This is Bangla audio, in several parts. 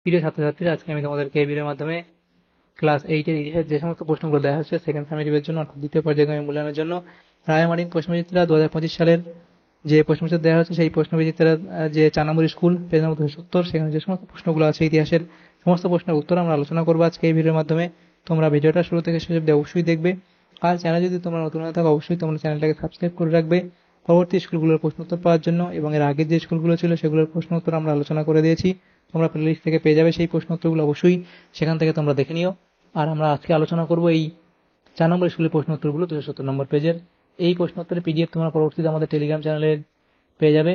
প্রিয় ছাত্রছাত্রীরা, আজকে আমি তোমাদেরকে এই ভিডিওর মাধ্যমে ক্লাস 8 এর ইতিহাস যে সমস্ত প্রশ্নগুলো দেওয়া হচ্ছে সেকেন্ড সামেটিভের জন্য অর্থাৎ দ্বিতীয় পর্যায়ক্রমিক মূল্যায়নের জন্য রায়মার্টিন প্রশ্নবিচিত্রা 2025 সালের যে প্রশ্নবিচিত্রা দেওয়া হচ্ছে সেই প্রশ্নবিচিত্রা যে 4 নম্বর স্কুল পেজ নম্বর 270 সেখানে যে সমস্ত প্রশ্নগুলো আছে ইতিহাসের সমস্ত প্রশ্নের উত্তর আমরা আলোচনা করবো আজকে এই ভিডিওর মাধ্যমে। তোমরা ভিডিওটা শুরু থেকে শেষ অবধি অবশ্যই দেখবে। আর চ্যানেল যদি তোমরা নতুন হয়ে থাকো অবশ্যই তোমরা চ্যানেলটাকে সাবস্ক্রাইব করে রাখবে পরবর্তী স্কুলগুলোর প্রশ্ন উত্তর পাওয়ার জন্য। এবং এর আগের যে স্কুলগুলো ছিল সেগুলোর প্রশ্ন উত্তর আমরা আলোচনা করে দিয়েছি, তোমরা প্লেলিস্ট থেকে পেয়ে যাবে সেই প্রশ্ন উত্তরগুলো, অবশ্যই সেখান থেকে তোমরা দেখে নিও। আর আমরা আজকে আলোচনা করব এই 4 নম্বর স্কুলের প্রশ্ন উত্তরগুলো 270 নম্বর পেজের। এই প্রশ্ন উত্তরের পিডিএফ তোমরা পরবর্তীতে আমাদের টেলিগ্রাম চ্যানেলে পেয়ে যাবে।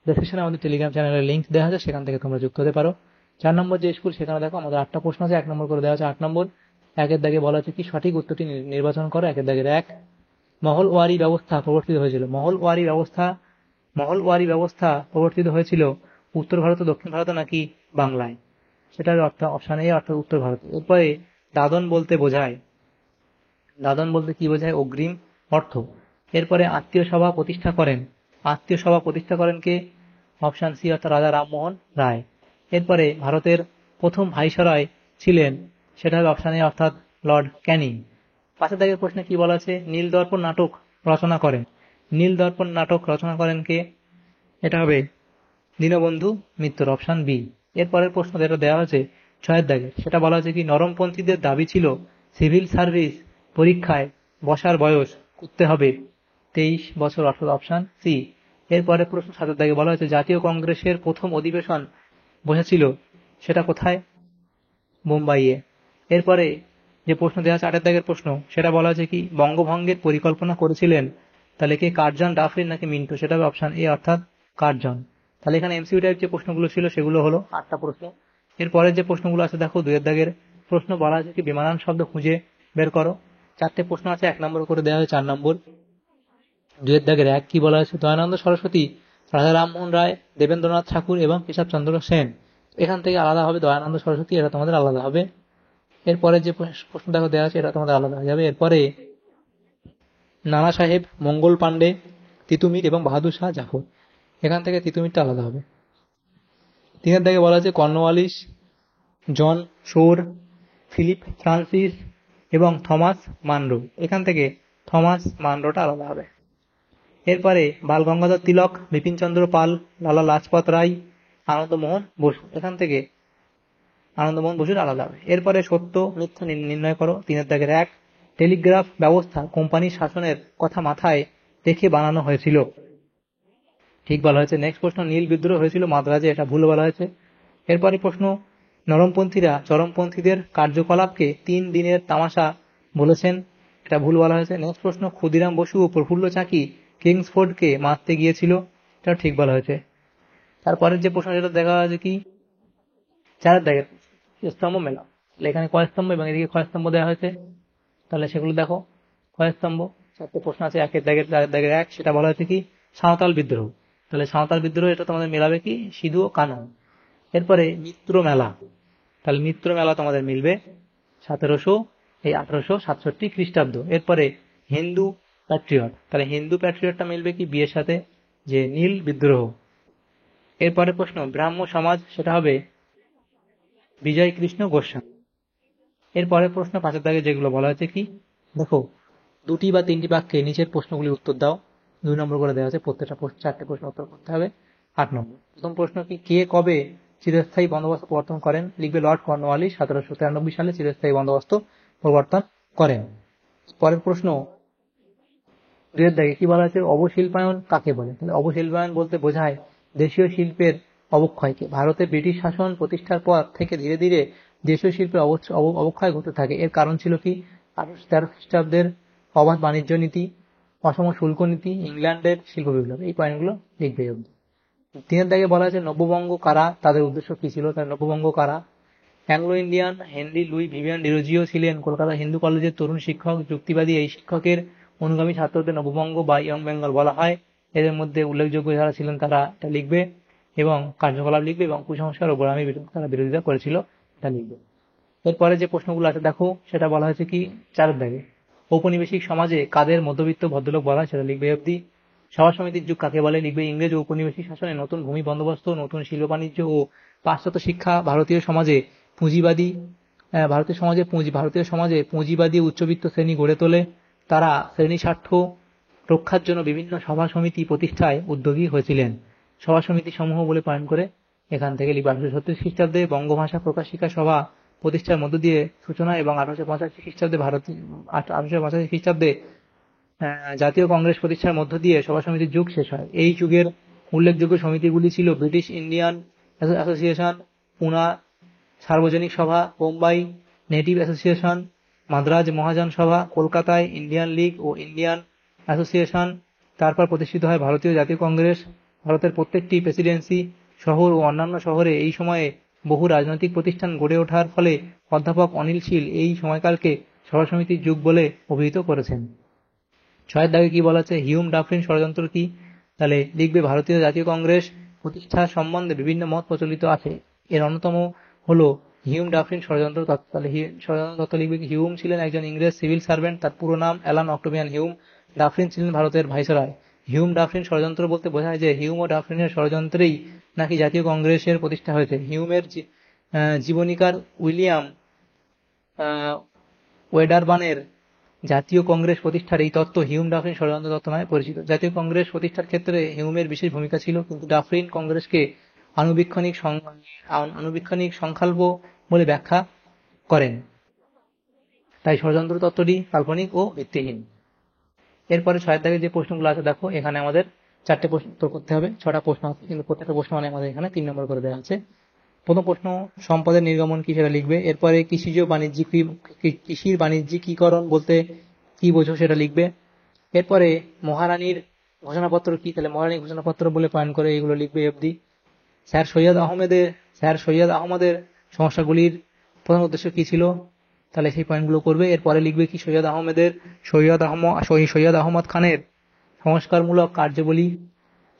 ডেসক্রিপশনে আমাদের টেলিগ্রাম চ্যানেলের লিঙ্ক দেওয়া আছে, সেখান থেকে তোমরা যুক্ত হতে পারো। 4 নম্বর যে স্কুল সেখানে দেখো আমাদের 8টা প্রশ্ন আছে, 1 নম্বর করে দেওয়া আছে। 8 নম্বর একের দাগে বলা আছে কি সঠিক উত্তরটি নির্বাচন করো। একের দাগের 1, মহলওয়ারি ব্যবস্থা প্রবর্তিত হয়েছিল। মহলওয়ারি ব্যবস্থা প্রবর্তিত হয়েছিল উত্তর ভারতে, দক্ষিণ ভারতে নাকি বাংলায়? সেটার অর্থ অপশন এ অর্থাৎ উত্তর ভারতে। এরপরে দাদন বলতে কি বোঝায়? অগ্রিম অর্থ। এরপরে আত্মীয় সভা প্রতিষ্ঠা করেন কে? অপশন সি অর্থাৎ রাজা রামমোহন রায়। এরপরে ভারতের প্রথম ভাইসরয় ছিলেন, সেটা হবে অপশন এ অর্থাৎ লর্ড ক্যানিং। পাশের দাগের প্রশ্নে কি বলা আছে? নীলদর্পণ নাটক রচনা করেন কে? এটা হবে দীনবন্ধু মিত্র, অপশন বি। এরপরের প্রশ্ন যেটা দেওয়া হয়েছে 6 দাগে, সেটা বলা হয়েছে কি নরমপন্থীদের দাবি ছিল সিভিল সার্ভিস পরীক্ষায় বসার বয়স করতে হবে 23 বছর, অর্থাৎ অপশন সি। এরপরে প্রশ্ন 7 দাগে বলা হয়েছে জাতীয় কংগ্রেসের প্রথম অধিবেশন বসেছিল, সেটা কোথায়? মুম্বাইয়ে। এরপরে যে প্রশ্ন দেওয়া আছে 8 দাগের প্রশ্ন, সেটা বলা হয়েছে কি বঙ্গভঙ্গের পরিকল্পনা করেছিলেন, তাহলে কে কার্জন, ডাফরিন নাকি মিন্টো? সেটা হবে অপশন এ অর্থাৎ কার্জন। তাহলে এখানে এমসিকিউ টাইপ যে প্রশ্নগুলো ছিল সেগুলো হলো 8টা প্রশ্ন। এরপরে যে প্রশ্নগুলো আছে দেখো 2 দাগের প্রশ্ন বলা আছে কি বিমানান শব্দ খুঁজে বের করো। 4টে প্রশ্ন আছে, 1 নম্বর করে দেওয়া হয়েছে 4 নম্বর। 2 দাগের 1 কি বলা আছে? দয়ানন্দ সরস্বতী, রাজা রামমোহন রায়, দেবেন্দ্রনাথ ঠাকুর এবং কেশবচন্দ্র সেন। এখান থেকে আলাদা হবে দয়ানন্দ সরস্বতী, এটা তোমাদের আলাদা হবে। এরপরে যে প্রশ্ন দেখো দেওয়া আছে এটা তোমাদের আলাদা হয়ে যাবে। এরপরে নানা সাহেব, মঙ্গল পান্ডে, তিতুমির এবং বাহাদুর শাহ জাফর, এখান থেকে তিতুমিরটা আলাদা হবে। 3 দাগে বলা আছে কর্নওয়ালিস, জন শোর, ফিলিপ ফ্রান্সিস এবং থমাস মানরো, এখান থেকে থমাস মানরোটা আলাদা হবে। এরপরে বাল গঙ্গাধর তিলক, বিপিন চন্দ্র পাল, লালা লাজপত রায়, আনন্দমোহন বসু, এখান থেকে আনন্দমোহন বসুর আলাদা হবে। এরপরে সত্য মিথ্যা নির্ণয় করো। 3 দাগের 1 টেলিগ্রাফ ব্যবস্থা কোম্পানির শাসনের কথা মাথায় রেখে বানানো হয়েছিল, ঠিক বলা হয়েছে। নেক্সট প্রশ্ন নীল বিদ্রোহ হয়েছিল মাদ্রাজে, এটা ভুল বলা হয়েছে। এরপরে প্রশ্ন নরমপন্থীরা চরমপন্থীদের কার্যকলাপকে 3 দিনের তামাশা বলেছেন, এটা ভুল বলা হয়েছে। নেক্সট প্রশ্ন ক্ষুদিরাম বসু ও প্রফুল্ল চাকি কিংসফোর্ডকে মারতে গিয়েছিল, এটা ঠিক বলা হয়েছে। তারপরের যে প্রশ্ন যেটা দেখা হয়েছে কি 4 দাগের স্তম্ভ মেলা, এখানে কয় স্তম্ভ এবং এদিকে কয় স্তম্ভ দেওয়া হয়েছে, তাহলে সেগুলো দেখো। কয় স্তম্ভ? 4টে প্রশ্ন আছে। 1 দাগের 1 সেটা বলা হয়েছে কি সাঁওতাল বিদ্রোহ, তাহলে সাঁওতাল বিদ্রোহ এটা তোমাদের মেলাবে কি সিধু ও কানু। এরপরে মিত্র মেলা, তাহলে মিত্র মেলা তোমাদের মিলবে 1867 খ্রিস্টাব্দ। এরপরে হিন্দু প্যাট্রিয়ট, তাহলে হিন্দু প্যাট্রিয়টটা মিলবে কি বিয়ের সাথে যে নীল বিদ্রোহ। এরপরে প্রশ্ন ব্রাহ্ম সমাজ, সেটা হবে বিজয় কৃষ্ণ গোস্বামী। এরপরে প্রশ্ন 5 দাগে যেগুলো বলা হয়েছে কি দেখো 2টি বা 3টি বাক্যে নিচের প্রশ্নগুলি উত্তর দাও। 2 নম্বর করে দেওয়া আছে, প্রত্যেকটা 4টে প্রশ্ন উত্তর করতে হবে। 8 নম্বর প্রথম প্রশ্ন কি কে কবে চিরস্থায়ী বন্দোবস্ত প্রবর্তন করেন? লিখবে লর্ড কর্নওয়ালিস 1793 সালে চিরস্থায়ী বন্দোবস্ত প্রবর্তন করেন। পরের প্রশ্ন 2 দাগে কি বলা আছে অবশিল্পায়ন কাকে বলে? তাহলে অবশিল্পায়ন বলতে বোঝায় দেশীয় শিল্পের অবক্ষয়কে। ভারতে ব্রিটিশ শাসন প্রতিষ্ঠার পর থেকে ধীরে ধীরে দেশীয় শিল্পের অবক্ষয় ঘটতে থাকে। এর কারণ ছিল কি 1813 খ্রিস্টাব্দের অবাধ বাণিজ্য নীতি, অসম শুল্ক নীতি, ইংল্যান্ডের শিল্প বিপ্লব, এই পয়েন্টগুলো লিখবে। 3 দাগে বলা আছে নব্যবঙ্গ কারা, তাদের উদ্দেশ্য কি ছিল? তার নব্যবঙ্গ কারা? Anglo Indian Henry Louis Vivian Derozio ছিলেন কলকাতা হিন্দু কলেজের তরুণ শিক্ষক, যুক্তিবাদী। এই শিক্ষকের অনুগামী ছাত্রদের নববঙ্গ বা ইয়ং বেঙ্গল বলা হয়। এদের মধ্যে উল্লেখযোগ্য যারা ছিলেন তারা এটা লিখবে এবং কার্যকলাপ লিখবে এবং কুসংস্কার ও গোড়ামির বিরুদ্ধে তারা বিরোধিতা করেছিল, এটা লিখবে। এরপরে যে প্রশ্নগুলো আছে দেখো, সেটা বলা হয়েছে কি 4 দাগে ঔপনিবেশিক সমাজে কাদের মধ্যবিত্ত ভদ্রলোক বলা হয়, সেটা লিখবে অবধি। সভা সমিতির যুগ কাকে বলে? লিখবে ইংরেজ ঔপনিবেশিক শাসনে নতুন ভূমি বন্দোবস্ত, নতুন শিল্প বাণিজ্য ও পাশ্চাত্য শিক্ষা ভারতীয় সমাজে পুঁজিবাদী উচ্চবিত্ত শ্রেণী গড়ে তোলে। তারা শ্রেণী স্বার্থ রক্ষার জন্য বিভিন্ন সভা সমিতি প্রতিষ্ঠায় উদ্যোগী হয়েছিলেন। সভা সমিতি সমূহ বলে পয়েন্ট করে এখান থেকে লিখবে। 1836 খ্রিস্টাব্দে বঙ্গভাষা প্রকাশিকা সভা প্রতিষ্ঠার মধ্য দিয়ে সূচনা এবং 1885 খ্রিস্টাব্দে জাতীয় কংগ্রেস প্রতিষ্ঠার মধ্য দিয়ে সভা সমিতির যুগ শেষ হয়। এই যুগের উল্লেখযোগ্য সমিতিগুলি ছিল ব্রিটিশ ইন্ডিয়ান অ্যাসোসিয়েশন, পুনা সার্বজনিক সভা, বোম্বাই নেটিভ অ্যাসোসিয়েশন, মাদ্রাজ মহাজন সভা, কলকাতায় ইন্ডিয়ান লীগ ও ইন্ডিয়ান অ্যাসোসিয়েশন। তারপর প্রতিষ্ঠিত হয় ভারতীয় জাতীয় কংগ্রেস। ভারতের প্রত্যেকটি প্রেসিডেন্সি শহর ও অন্যান্য শহরে এই সময়ে বহু রাজনৈতিক প্রতিষ্ঠান গড়ে ওঠার ফলে অধ্যাপক অনিল শীল এই সময়কালকে সভা সমিতির যুগ বলে অভিহিত করেছেন। 6 দাগে কি বলা আছে? হিউম ডাফরিন ষড়যন্ত্র কি? তাহলে লিখবে ভারতীয় জাতীয় কংগ্রেস প্রতিষ্ঠা সম্বন্ধে বিভিন্ন মত প্রচলিত আছে। এর অন্যতম হলো হিউম ডাফরিন ষড়যন্ত্র তত্ত্ব। তাহলে ষড়যন্ত্র তত্ত্ব লিখবে কি? হিউম ছিলেন একজন ইংরেজ সিভিল সার্ভেন্ট। তার পুরো নাম অ্যালান অক্টোভিয়ান হিউম। ডাফরিন ছিলেন ভারতের ভাইসরয়। হিউম ডাফরিন ষড়যন্ত্র বলতে বোঝায় যে হিউম ও ডাফরিনের ষড়যন্ত্রেই নাকি জাতীয় কংগ্রেসের প্রতিষ্ঠা হয়েছে। হিউমের জীবনীকার উইলিয়াম ওয়েডারবার্নের জাতীয় কংগ্রেস প্রতিষ্ঠার এই তত্ত্ব হিউম ডাফরিন ষড়যন্ত্র তত্ত্ব নামে পরিচিত। জাতীয় কংগ্রেস প্রতিষ্ঠার ক্ষেত্রে হিউমের বিশেষ ভূমিকা ছিল, কিন্তু ডাফরিন কংগ্রেসকে আনুবীক্ষণিক সংখ্যালঘ বলে ব্যাখ্যা করেন। তাই ষড়যন্ত্র তত্ত্বটি কাল্পনিক ও ভিত্তিহীন। এরপরে 6 দাগে যে প্রশ্নগুলো আছে দেখো, এখানে আমাদের 4টে প্রশ্ন উত্তর করতে হবে। 6টা প্রশ্ন আছে, কিন্তু প্রত্যেকটা প্রশ্ন মানে আমাদের এখানে 3 নম্বর করে দেওয়া আছে। প্রথম প্রশ্ন, সম্পদের নির্গমন কি সেটা লিখবে। এরপরে কৃষির বাণিজ্যিকীকরণ বলতে কি বোঝো সেটা লিখবে। এরপরে মহারানীর ঘোষণাপত্র কি? তাহলে মহারানীর ঘোষণাপত্র বলে পয়েন্ট করে এগুলো লিখবে অবধি। স্যার সৈয়দ আহমদের সমস্যাগুলির প্রধান উদ্দেশ্য কি ছিল? তাহলে সেই পয়েন্টগুলো করবে। এরপরে লিখবে কি? সৈয়দ আহমদ খানের সংস্কারমূলক কার্যাবলী,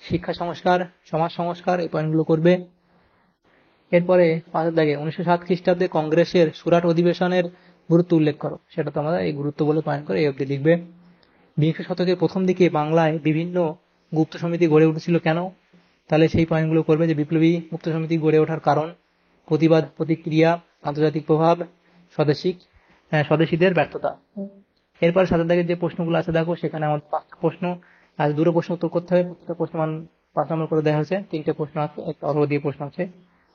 শিক্ষা সংস্কার, সমাজ সংস্কার, এই পয়েন্টগুলো করবে। এরপরে 5 দাগে 1907 খ্রিস্টাব্দে কংগ্রেসের সুরাট অধিবেশনের গুরুত্ব উল্লেখ করো। সেটা তো আমরা এই গুরুত্ব বলে পয়েন্ট করে এই অবধি লিখবে। 20 শতকের প্রথম দিকে বাংলায় বিভিন্ন গুপ্ত সমিতি গড়ে উঠেছিল কেন? তাহলে সেই পয়েন্টগুলো করবে যে বিপ্লবী গুপ্ত সমিতি গড়ে ওঠার কারণ, প্রতিবাদ প্রতিক্রিয়া, আন্তর্জাতিক প্রভাব, স্বদেশীদের ব্যর্থতা। এরপর 7 দাগের যে প্রশ্নগুলো আছে দেখো, সেখানে আমাদের 5টা প্রশ্ন, আজ 2টো প্রশ্ন উত্তর করতে হবে। প্রত্যেকটা প্রশ্ন 5 নম্বর করে দেওয়া হয়েছে। 3টে প্রশ্ন আছে, একটা অল্প দিয়ে প্রশ্ন আছে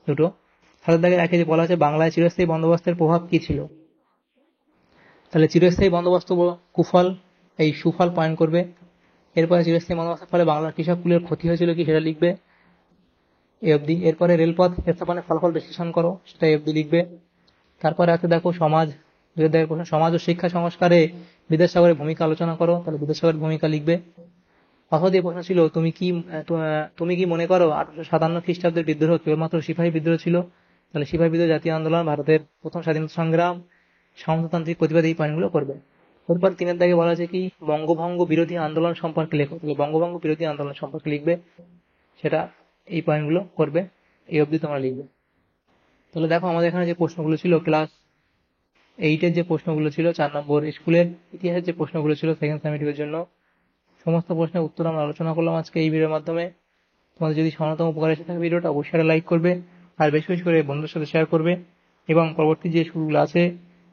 2টো। 7 দাগের একে যে বলা আছে বাংলায় চিরস্থায়ী বন্দোবস্তের প্রভাব কি ছিল? তাহলে চিরস্থায়ী বন্দোবস্ত কুফল, এই সুফল পয়েন্ট করবে। এরপরে চিরস্থায়ী বন্দোবস্তের ফলে বাংলার কৃষক কুলের ক্ষতি হয়েছিল কি সেটা লিখবে এই অবধি। এরপরে রেলপথ স্থাপনের ফলাফল বিশ্লেষণ করো, সেটা অবধি লিখবে। তারপরে আছে দেখো সমাজ, 2 দাগের প্রশ্ন, সমাজ ও শিক্ষা সংস্কারে বিদ্যাসাগরের ভূমিকা আলোচনা করো। তাহলে বিদ্যাসাগরের ভূমিকা লিখবে। দিয়ে প্রশ্ন ছিল তুমি কি মনে করো 1857 খ্রিস্টাব্দের বিদ্রোহ কেবলমাত্র সিপাহী বিদ্রোহ ছিল? তাহলে সিপাহী বিদ্রোহ জাতীয় আন্দোলন, ভারতের প্রথম স্বাধীনতা সংগ্রাম, সামন্ততান্ত্রিক প্রতিবাদ, এই পয়েন্টগুলো করবে। এরপর 3 দাগে বলা আছে কি? বঙ্গভঙ্গ বিরোধী আন্দোলন সম্পর্কে লেখো। তাহলে বঙ্গভঙ্গ বিরোধী আন্দোলন সম্পর্কে লিখবে, সেটা এই পয়েন্টগুলো করবে। এই অবধি তোমরা লিখবে। তাহলে দেখো আমাদের এখানে যে প্রশ্নগুলো ছিল ক্লাস 8-এর যে প্রশ্নগুলো ছিল 4 নম্বর, স্কুলের ইতিহাসের যে প্রশ্নগুলো ছিল সেকেন্ড সেমিস্টারের জন্য, সমস্ত প্রশ্নের উত্তর আমরা আলোচনা করলাম আজকে এই ভিডিওর মাধ্যমে। তোমাদের যদি সামান্যতম উপকার এসে থাকে ভিডিওটা অবশ্যই লাইক করবে, আর বেশি বেশি করে বন্ধুদের সাথে শেয়ার করবে, এবং পরবর্তী যে স্কুলগুলো আছে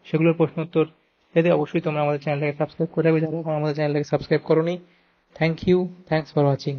সেগুলোর প্রশ্ন উত্তর পেতে অবশ্যই তোমরা আমাদের চ্যানেলটাকে সাবস্ক্রাইব করে রাখবে যারা এখন আমাদের চ্যানেলটাকে সাবস্ক্রাইব করোনি। Thank you, thanks for watching.